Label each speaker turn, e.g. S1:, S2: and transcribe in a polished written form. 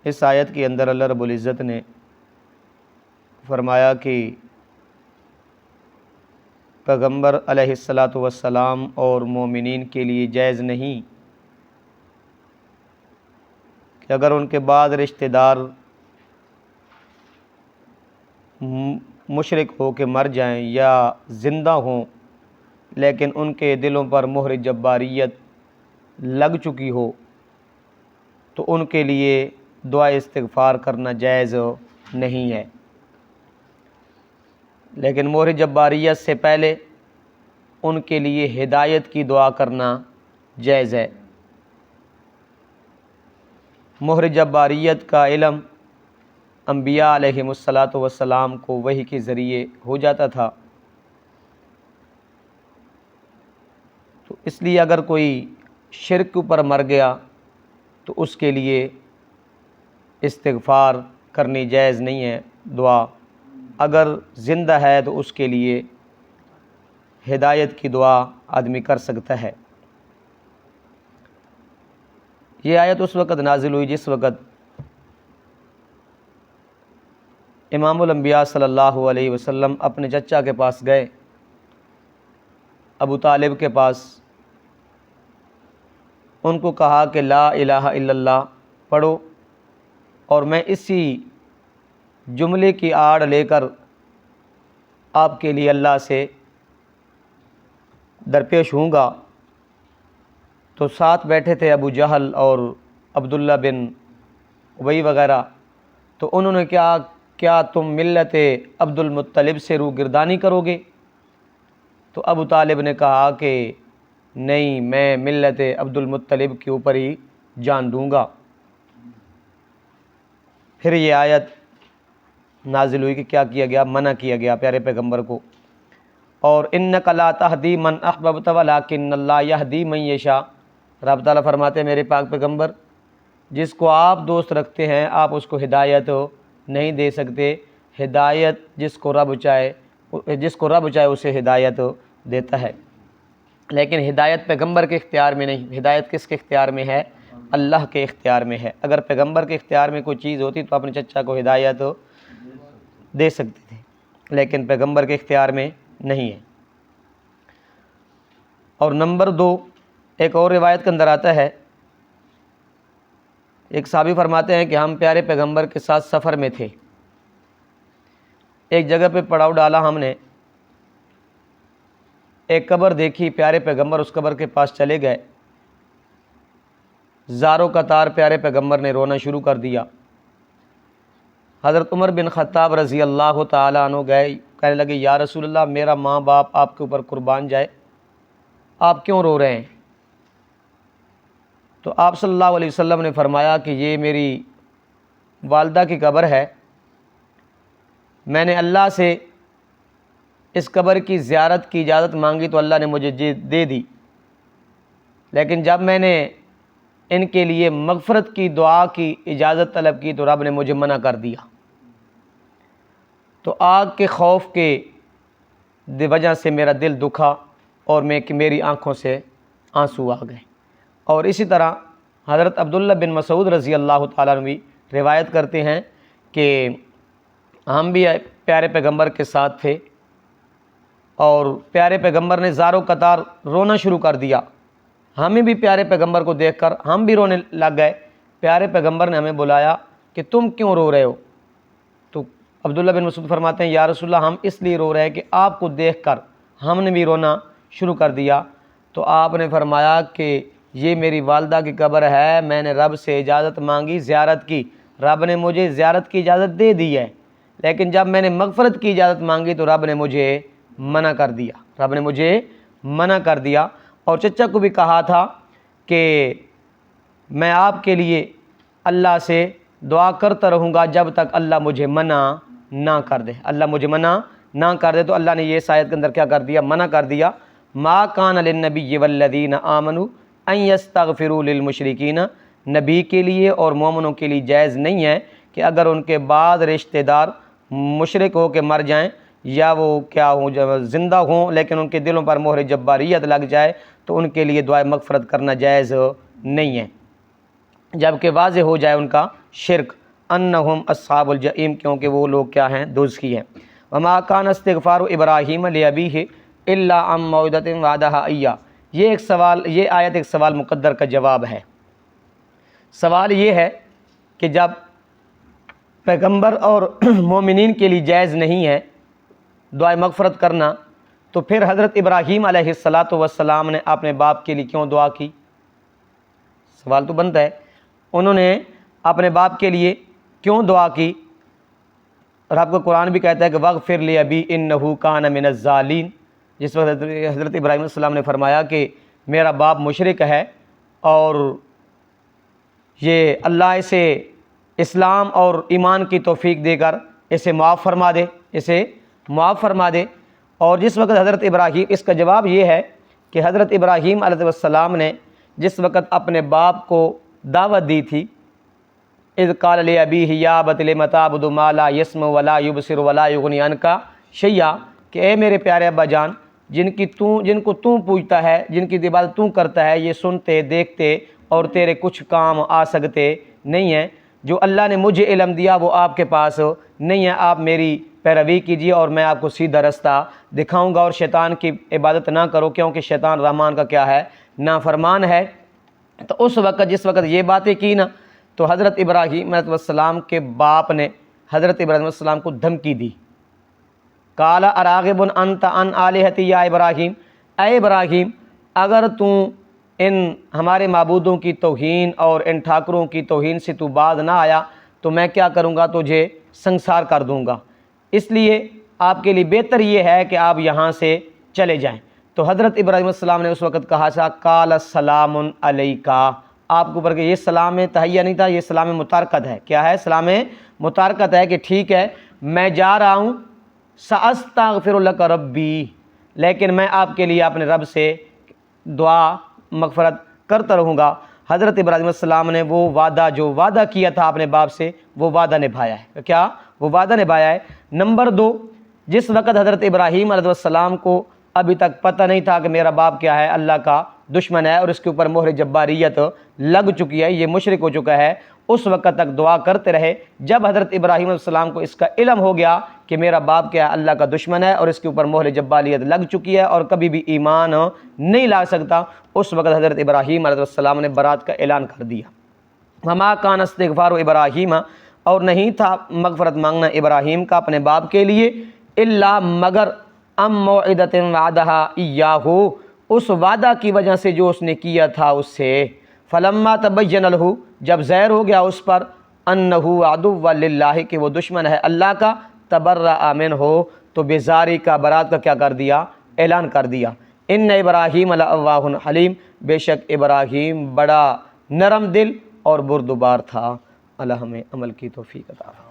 S1: اس آیت کے اندر اللہ رب العزت نے فرمایا کہ پیغمبر علیہ الصلاۃ والسلام اور مومنین کے لیے جائز نہیں کہ اگر ان کے بعد رشتہ دار مشرک ہو کے مر جائیں یا زندہ ہوں لیکن ان کے دلوں پر مہر جباریت لگ چکی ہو تو ان کے لیے دعا استغفار کرنا جائز نہیں ہے، لیکن مہر جباریت سے پہلے ان کے لیے ہدایت کی دعا کرنا جائز ہے۔ مہر جباریت کا علم انبیاء علیہم الصلاۃ والسلام کو وحی کے ذریعے ہو جاتا تھا، تو اس لیے اگر کوئی شرک پر مر گیا تو اس کے لیے استغفار کرنی جائز نہیں ہے دعا، اگر زندہ ہے تو اس کے لیے ہدایت کی دعا آدمی کر سکتا ہے۔ یہ آیت اس وقت نازل ہوئی جس وقت امام الانبیاء صلی اللہ علیہ وسلم اپنے چچا کے پاس گئے، ابو طالب کے پاس، ان کو کہا کہ لا الہ الا اللہ پڑھو، اور میں اسی جملے کی آڑ لے کر آپ کے لیے اللہ سے درپیش ہوں گا۔ تو ساتھ بیٹھے تھے ابو جہل اور عبداللہ بن ابی وغیرہ، تو انہوں نے کیا تم ملت عبد المطلب سے روگردانی کرو گے؟ تو ابو طالب نے کہا کہ نہیں، میں ملت عبد المطلب کے اوپر ہی جان دوں گا۔ پھر یہ آیت نازل ہوئی کہ کیا کیا گیا؟ منع کیا گیا پیارے پیغمبر کو، اور انک لا تہدی من احببت ولکن اللہ یہدی من یشاء، رب تعالیٰ فرماتے ہیں میرے پاک پیغمبر، جس کو آپ دوست رکھتے ہیں آپ اس کو ہدایت نہیں دے سکتے، ہدایت جس کو رب چاہے اسے ہدایت دیتا ہے، لیکن ہدایت پیغمبر کے اختیار میں نہیں۔ ہدایت کس کے اختیار میں ہے؟ اللہ کے اختیار میں ہے۔ اگر پیغمبر کے اختیار میں کوئی چیز ہوتی تو اپنے چچا کو ہدایت دے سکتے تھے، لیکن پیغمبر کے اختیار میں نہیں ہے۔ اور نمبر 2، ایک اور روایت کے اندر آتا ہے، ایک صحابی فرماتے ہیں کہ ہم پیارے پیغمبر کے ساتھ سفر میں تھے، ایک جگہ پہ پڑاؤ ڈالا، ہم نے ایک قبر دیکھی، پیارے پیغمبر اس قبر کے پاس چلے گئے، زاروں قطار پیارے پیغمبر نے رونا شروع کر دیا۔ حضرت عمر بن خطاب رضی اللہ تعالیٰ عنہ گئے، کہنے لگے یا رسول اللہ، میرا ماں باپ آپ کے اوپر قربان جائے، آپ کیوں رو رہے ہیں؟ تو آپ صلی اللہ علیہ وسلم نے فرمایا کہ یہ میری والدہ کی قبر ہے، میں نے اللہ سے اس قبر کی زیارت کی اجازت مانگی تو اللہ نے مجھے دے دی، لیکن جب میں نے ان کے لیے مغفرت کی دعا کی اجازت طلب کی تو رب نے مجھے منع کر دیا۔ تو آگ کے خوف کے وجہ سے میرا دل دکھا اور میری آنکھوں سے آنسو آ گئے۔ اور اسی طرح حضرت عبداللہ بن مسعود رضی اللہ تعالیٰ عنہ بھی روایت کرتے ہیں کہ ہم بھی پیارے پیغمبر کے ساتھ تھے اور پیارے پیغمبر نے زاروں قطار رونا شروع کر دیا، ہمیں بھی پیارے پیغمبر کو دیکھ کر ہم بھی رونے لگ گئے۔ پیارے پیغمبر نے ہمیں بلایا کہ تم کیوں رو رہے ہو؟ تو عبداللہ بن مسعود فرماتے ہیں یا رسول اللہ، ہم اس لیے رو رہے ہیں کہ آپ کو دیکھ کر ہم نے بھی رونا شروع کر دیا۔ تو آپ نے فرمایا کہ یہ میری والدہ کی قبر ہے، میں نے رب سے اجازت مانگی زیارت کی، رب نے مجھے زیارت کی اجازت دے دی ہے، لیکن جب میں نے مغفرت کی اجازت مانگی تو رب نے مجھے منع کر دیا۔ اور چچا کو بھی کہا تھا کہ میں آپ کے لیے اللہ سے دعا کرتا رہوں گا جب تک اللہ مجھے منع نہ کر دے، تو اللہ نے یہ اس آیت کے اندر کیا کر دیا؟ منع کر دیا۔ ما کان للنبی والذین آمنوا ان یستغفروا للمشرکین، نبی کے لیے اور مومنوں کے لیے جائز نہیں ہے کہ اگر ان کے بعد رشتہ دار مشرک ہو کے مر جائیں یا وہ زندہ ہوں لیکن ان کے دلوں پر مہر جباریت لگ جائے تو ان کے لیے دعائے مغفرت کرنا جائز نہیں ہے، جبکہ واضح ہو جائے ان کا شرک، انہم اصحاب الجحیم، کیونکہ وہ لوگ کیا ہیں؟ دوزخی ہیں۔ وما کان استغفار ابراہیم لابیہ الا عن موعدۃ وعدہا ایاہ، یہ آیت ایک سوال مقدر کا جواب ہے۔ سوال یہ ہے کہ جب پیغمبر اور مومنین کے لیے جائز نہیں ہے دعائے مغفرت کرنا، تو پھر حضرت ابراہیم علیہ السلام نے اپنے باپ کے لیے کیوں دعا کی؟ سوال تو بنتا ہے، انہوں نے اپنے باپ کے لیے کیوں دعا کی؟ اور آپ کو قرآن بھی کہتا ہے کہ وغفر لأبی انہ کان من الضالین، جس وقت حضرت ابراہیم علیہ السلام نے فرمایا کہ میرا باپ مشرک ہے اور یہ اللہ اسے اسلام اور ایمان کی توفیق دے کر اسے معاف فرما دے، اور جس وقت حضرت ابراہیم، اس کا جواب یہ ہے کہ حضرت ابراہیم علیہ السلام نے جس وقت اپنے باپ کو دعوت دی تھی، اذ قال لأبیہ یا ابت لم تعبد ما لا یسمع ولا یبصر ولا یغنی عنک شیئا، کہ اے میرے پیارے ابا جان، جن کو تو پوجتا ہے، جن کی عبادت تو کرتا ہے، یہ سنتے دیکھتے اور تیرے کچھ کام آ سکتے نہیں ہیں۔ جو اللہ نے مجھے علم دیا وہ آپ کے پاس نہیں ہے، آپ میری پیروی کیجیے اور میں آپ کو سیدھا رستہ دکھاؤں گا، اور شیطان کی عبادت نہ کرو کیونکہ شیطان رحمان کا کیا ہے؟ نافرمان ہے۔ تو اس وقت جس وقت یہ باتیں کی نا، تو حضرت ابراہیم علیہ السلام کے باپ نے حضرت ابراہیم علیہ السلام کو دھمکی دی، قال اراغب انت عن آلہتی یا ابراہیم، اے ابراہیم اگر تو ان ہمارے معبودوں کی توہین اور ان ٹھاکروں کی توہین سے تو باز نہ آیا تو میں کیا کروں گا؟ تجھے سنسار کر دوں گا، اس لیے آپ کے لیے بہتر یہ ہے کہ آپ یہاں سے چلے جائیں۔ تو حضرت ابراہیم علیہ السلام نے اس وقت کہا تھا قال السلام علیکا، آپ کو اوپر کہ یہ سلام تحیہ نہیں تھا، یہ سلام متارکت ہے۔ کیا ہے؟ سلام متارکت ہے کہ ٹھیک ہے میں جا رہا ہوں، ساستغفر لک ربی، لیکن میں آپ کے لیے اپنے رب سے دعا مغفرت کرتا رہوں گا۔ حضرت ابراہیم علیہ السلام نے وہ جو وعدہ کیا تھا اپنے باپ سے، وہ وعدہ نبھایا ہے۔ کیا؟ وہ وعدہ نبھایا ہے۔ نمبر 2، جس وقت حضرت ابراہیم علیہ السلام کو ابھی تک پتہ نہیں تھا کہ میرا باپ کیا ہے؟ اللہ کا دشمن ہے اور اس کے اوپر مہر جباریت لگ چکی ہے، یہ مشرک ہو چکا ہے، اس وقت تک دعا کرتے رہے۔ جب حضرت ابراہیم علیہ السلام کو اس کا علم ہو گیا کہ میرا باپ کیا ہے؟ اللہ کا دشمن ہے اور اس کے اوپر مہر جباریت لگ چکی ہے اور کبھی بھی ایمان نہیں لا سکتا، اس وقت حضرت ابراہیم علیہ السلام نے برات کا اعلان کر دیا۔ وما کان استغفار ابراہیم، اور نہیں تھا مغفرت مانگنا ابراہیم کا اپنے باپ کے لیے، الا مگر ام موعدۃ وعدہا ایاہ، اس وعدہ کی وجہ سے جو اس نے کیا تھا اس سے، فلما تبین لہ، جب ظاہر ہو گیا اس پر، انہ عدو للہ، کہ وہ دشمن ہے اللہ کا، تبرأ منہ، تو بیزاری کا، برات کا کیا کر دیا؟ اعلان کر دیا۔ ان ابراہیم لأواہ حلیم، بے شک ابراہیم بڑا نرم دل اور بردبار تھا۔ اللہ ہمیں عمل کی توفیق عطا فرمائے۔